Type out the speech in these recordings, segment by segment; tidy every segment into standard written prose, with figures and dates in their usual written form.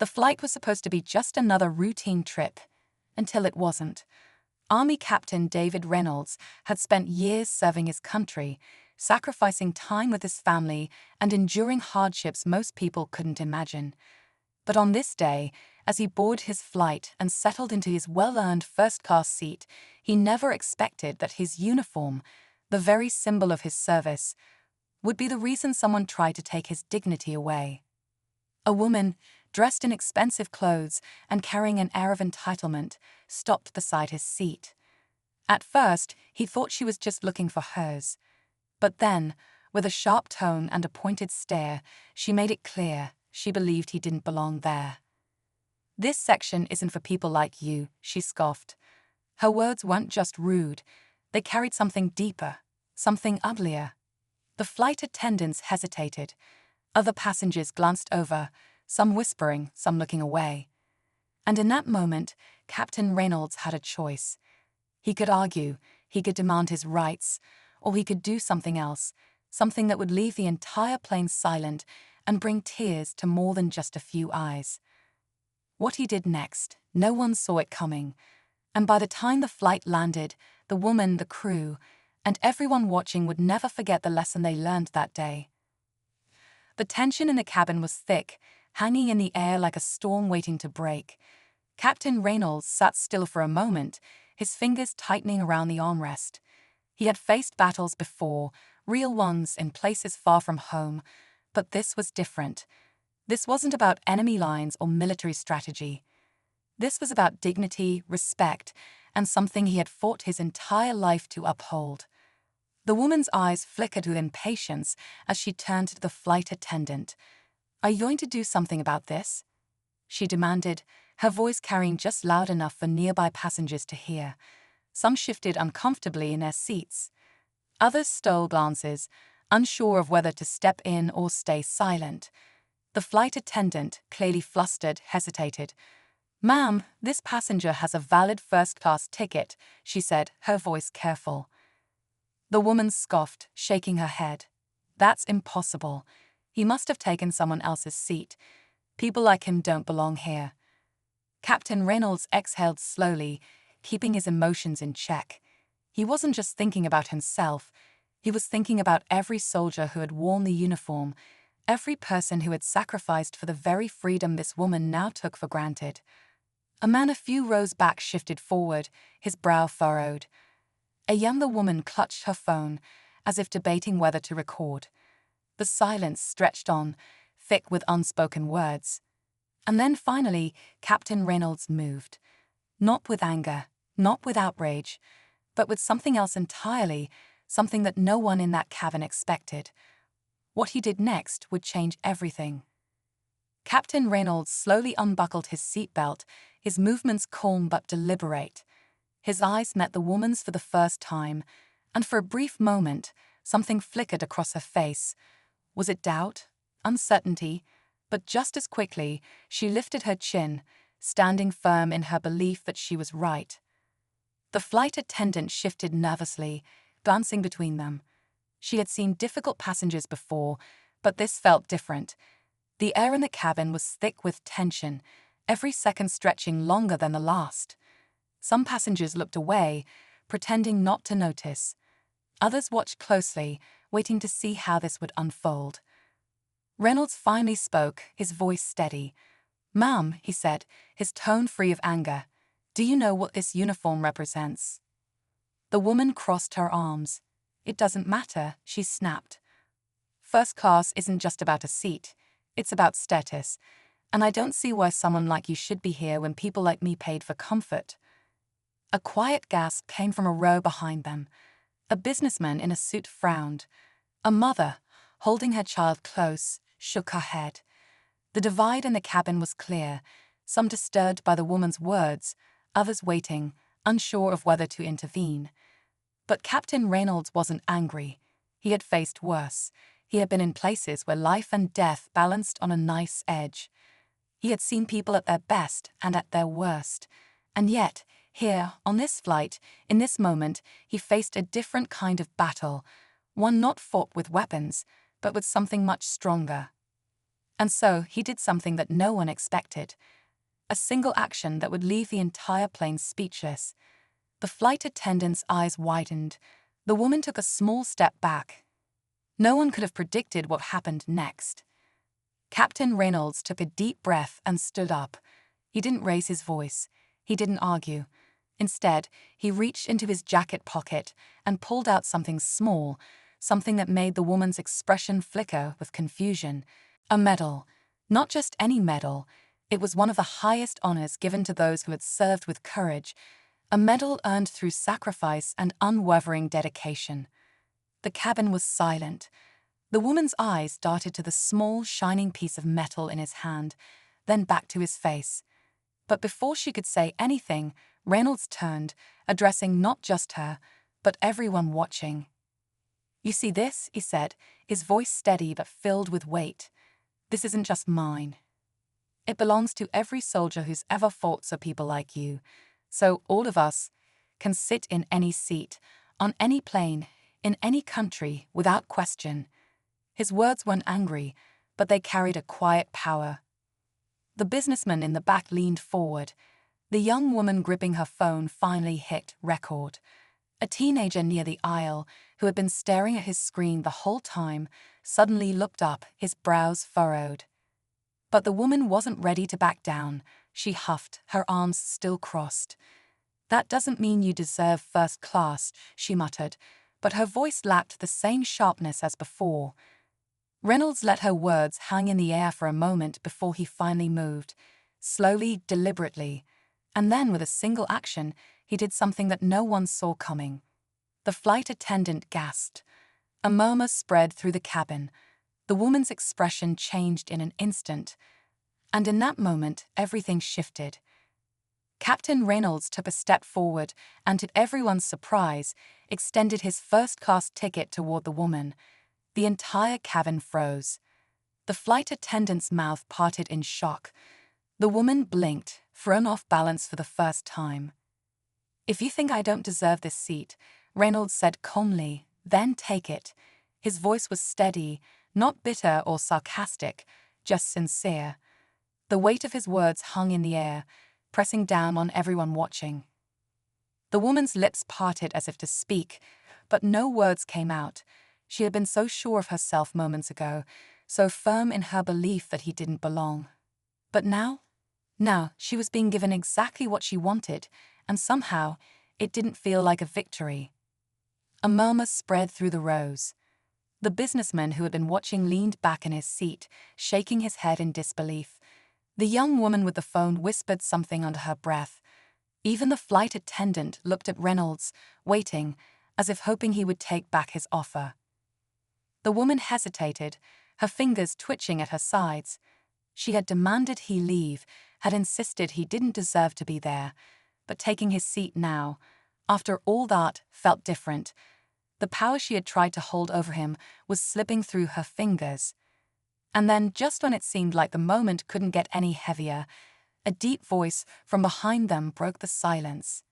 The flight was supposed to be just another routine trip, until it wasn't. Army Captain David Reynolds had spent years serving his country, sacrificing time with his family and enduring hardships most people couldn't imagine. But on this day, as he boarded his flight and settled into his well-earned first-class seat, he never expected that his uniform, the very symbol of his service, would be the reason someone tried to take his dignity away. A woman, dressed in expensive clothes and carrying an air of entitlement, stopped beside his seat. At first, he thought she was just looking for hers. But then, with a sharp tone and a pointed stare, she made it clear she believed he didn't belong there. "This section isn't for people like you," she scoffed. Her words weren't just rude, they carried something deeper, something uglier. The flight attendants hesitated. Other passengers glanced over, some whispering, some looking away. And in that moment, Captain Reynolds had a choice. He could argue, he could demand his rights, or he could do something else, something that would leave the entire plane silent and bring tears to more than just a few eyes. What he did next, no one saw it coming, and by the time the flight landed, the woman, the crew, and everyone watching would never forget the lesson they learned that day. The tension in the cabin was thick, hanging in the air like a storm waiting to break. Captain Reynolds sat still for a moment, his fingers tightening around the armrest. He had faced battles before, real ones in places far from home, but this was different. This wasn't about enemy lines or military strategy. This was about dignity, respect, and something he had fought his entire life to uphold. The woman's eyes flickered with impatience as she turned to the flight attendant. "Are you going to do something about this?" she demanded, her voice carrying just loud enough for nearby passengers to hear. Some shifted uncomfortably in their seats. Others stole glances, unsure of whether to step in or stay silent. The flight attendant, clearly flustered, hesitated. "Ma'am, this passenger has a valid first-class ticket," she said, her voice careful. The woman scoffed, shaking her head. "That's impossible. He must have taken someone else's seat. People like him don't belong here." Captain Reynolds exhaled slowly, keeping his emotions in check. He wasn't just thinking about himself. He was thinking about every soldier who had worn the uniform, every person who had sacrificed for the very freedom this woman now took for granted. A man a few rows back shifted forward, his brow furrowed. A younger woman clutched her phone, as if debating whether to record. The silence stretched on, thick with unspoken words. And then finally, Captain Reynolds moved. Not with anger, not with outrage, but with something else entirely, something that no one in that cabin expected. What he did next would change everything. Captain Reynolds slowly unbuckled his seatbelt, his movements calm but deliberate. His eyes met the woman's for the first time, and for a brief moment, something flickered across her face. Was it doubt? Uncertainty? But just as quickly, she lifted her chin, standing firm in her belief that she was right. The flight attendant shifted nervously, glancing between them. She had seen difficult passengers before, but this felt different. The air in the cabin was thick with tension, every second stretching longer than the last. Some passengers looked away, pretending not to notice. Others watched closely, waiting to see how this would unfold. Reynolds finally spoke, his voice steady. "Ma'am," he said, his tone free of anger, "do you know what this uniform represents?" The woman crossed her arms. "It doesn't matter," she snapped. "First class isn't just about a seat. It's about status. And I don't see why someone like you should be here when people like me paid for comfort." A quiet gasp came from a row behind them. A businessman in a suit frowned. A mother, holding her child close, shook her head. The divide in the cabin was clear, some disturbed by the woman's words, others waiting, unsure of whether to intervene. But Captain Reynolds wasn't angry. He had faced worse. He had been in places where life and death balanced on a knife's edge. He had seen people at their best and at their worst. And yet, here, on this flight, in this moment, he faced a different kind of battle, one not fought with weapons, but with something much stronger. And so he did something that no one expected. A single action that would leave the entire plane speechless. The flight attendant's eyes widened. The woman took a small step back. No one could have predicted what happened next. Captain Reynolds took a deep breath and stood up. He didn't raise his voice. He didn't argue. Instead, he reached into his jacket pocket and pulled out something small, something that made the woman's expression flicker with confusion. A medal. Not just any medal. It was one of the highest honors given to those who had served with courage, a medal earned through sacrifice and unwavering dedication. The cabin was silent. The woman's eyes darted to the small, shining piece of metal in his hand, then back to his face. But before she could say anything, Reynolds turned, addressing not just her, but everyone watching. "You see this," he said, his voice steady but filled with weight. "This isn't just mine. It belongs to every soldier who's ever fought so people like you. So all of us can sit in any seat, on any plane, in any country, without question." His words weren't angry, but they carried a quiet power. The businessman in the back leaned forward. The young woman gripping her phone finally hit record. A teenager near the aisle, who had been staring at his screen the whole time, suddenly looked up, his brows furrowed. But the woman wasn't ready to back down. She huffed, her arms still crossed. "That doesn't mean you deserve first class," she muttered, but her voice lacked the same sharpness as before. Reynolds let her words hang in the air for a moment before he finally moved, slowly, deliberately. And then, with a single action, he did something that no one saw coming. The flight attendant gasped. A murmur spread through the cabin. The woman's expression changed in an instant. And in that moment, everything shifted. Captain Reynolds took a step forward and, to everyone's surprise, extended his first-class ticket toward the woman. The entire cabin froze. The flight attendant's mouth parted in shock. The woman blinked, thrown off balance for the first time. "If you think I don't deserve this seat," Reynolds said calmly, "then take it." His voice was steady, not bitter or sarcastic, just sincere. The weight of his words hung in the air, pressing down on everyone watching. The woman's lips parted as if to speak, but no words came out. She had been so sure of herself moments ago, so firm in her belief that he didn't belong. But now she was being given exactly what she wanted, and somehow it didn't feel like a victory. A murmur spread through the rows. The businessman who had been watching leaned back in his seat, shaking his head in disbelief. The young woman with the phone whispered something under her breath. Even the flight attendant looked at Reynolds, waiting, as if hoping he would take back his offer. The woman hesitated, her fingers twitching at her sides. She had demanded he leave, had insisted he didn't deserve to be there, but taking his seat now, after all that, felt different. The power she had tried to hold over him was slipping through her fingers. And then, just when it seemed like the moment couldn't get any heavier, a deep voice from behind them broke the silence.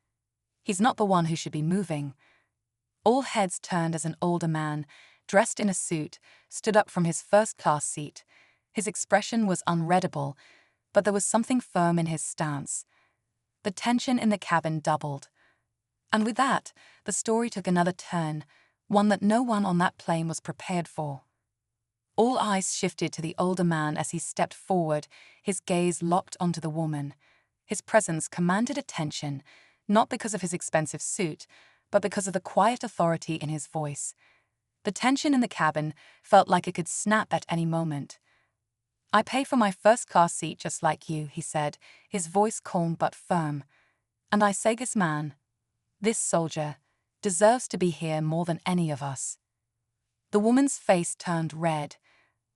"He's not the one who should be moving." All heads turned as an older man, dressed in a suit, stood up from his first-class seat. His expression was unreadable, but there was something firm in his stance. The tension in the cabin doubled. And with that, the story took another turn, one that no one on that plane was prepared for. All eyes shifted to the older man as he stepped forward, his gaze locked onto the woman. His presence commanded attention, not because of his expensive suit, but because of the quiet authority in his voice. The tension in the cabin felt like it could snap at any moment. "I pay for my first-class seat just like you," he said, his voice calm but firm. "And I say this man, this soldier, deserves to be here more than any of us." The woman's face turned red.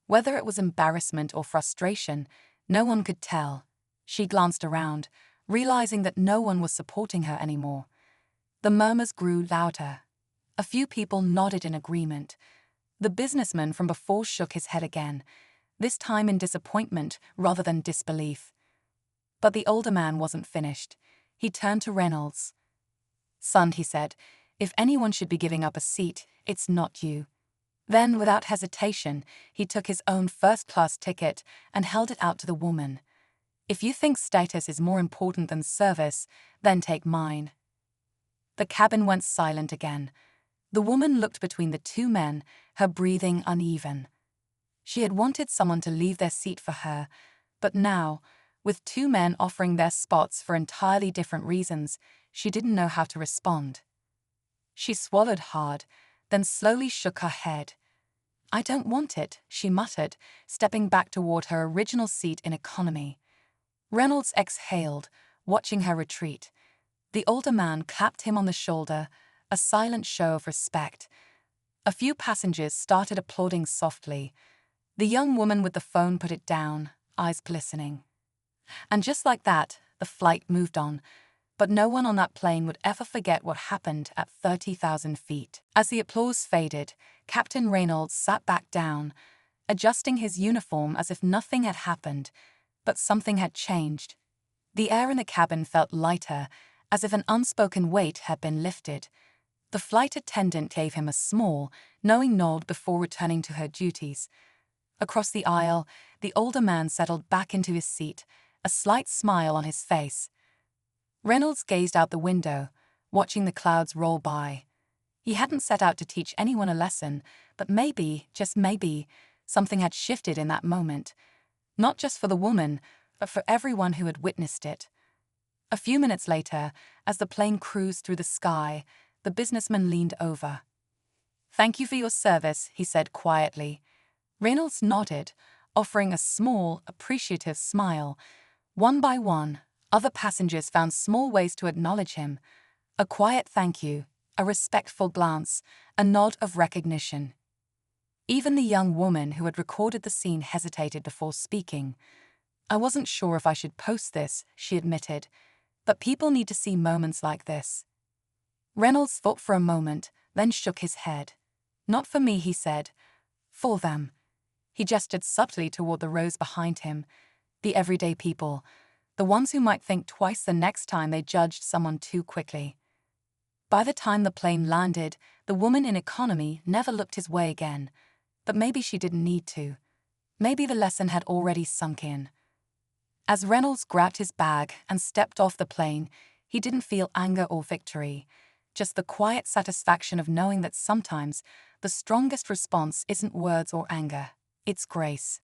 Whether it was embarrassment or frustration, no one could tell. She glanced around, realizing that no one was supporting her anymore. The murmurs grew louder. A few people nodded in agreement. The businessman from before shook his head again, this time in disappointment rather than disbelief. But the older man wasn't finished. He turned to Reynolds. "Son," he said, "if anyone should be giving up a seat, it's not you. Then, without hesitation, he took his own first-class ticket and held it out to the woman. "If you think status is more important than service, then take mine." The cabin went silent again. The woman looked between the two men, her breathing uneven. She had wanted someone to leave their seat for her, but now, with two men offering their spots for entirely different reasons, she didn't know how to respond. She swallowed hard, then slowly shook her head. "I don't want it," she muttered, stepping back toward her original seat in economy. Reynolds exhaled, watching her retreat. The older man clapped him on the shoulder, a silent show of respect. A few passengers started applauding softly. The young woman with the phone put it down, eyes glistening. And just like that, the flight moved on. But no one on that plane would ever forget what happened at 30,000 feet. As the applause faded, Captain Reynolds sat back down, adjusting his uniform as if nothing had happened, but something had changed. The air in the cabin felt lighter, as if an unspoken weight had been lifted. The flight attendant gave him a small, knowing nod before returning to her duties. Across the aisle, the older man settled back into his seat, a slight smile on his face. Reynolds gazed out the window, watching the clouds roll by. He hadn't set out to teach anyone a lesson, but maybe, just maybe, something had shifted in that moment. Not just for the woman, but for everyone who had witnessed it. A few minutes later, as the plane cruised through the sky, the businessman leaned over. "Thank you for your service," he said quietly. Reynolds nodded, offering a small, appreciative smile. One by one, other passengers found small ways to acknowledge him. A quiet thank you, a respectful glance, a nod of recognition. Even the young woman who had recorded the scene hesitated before speaking. "I wasn't sure if I should post this," she admitted, "but people need to see moments like this." Reynolds thought for a moment, then shook his head. "Not for me," he said. "For them." He gestured subtly toward the rows behind him. The everyday people. The ones who might think twice the next time they judged someone too quickly. By the time the plane landed, the woman in economy never looked his way again. But maybe she didn't need to. Maybe the lesson had already sunk in. As Reynolds grabbed his bag and stepped off the plane, he didn't feel anger or victory, just the quiet satisfaction of knowing that sometimes the strongest response isn't words or anger, it's grace.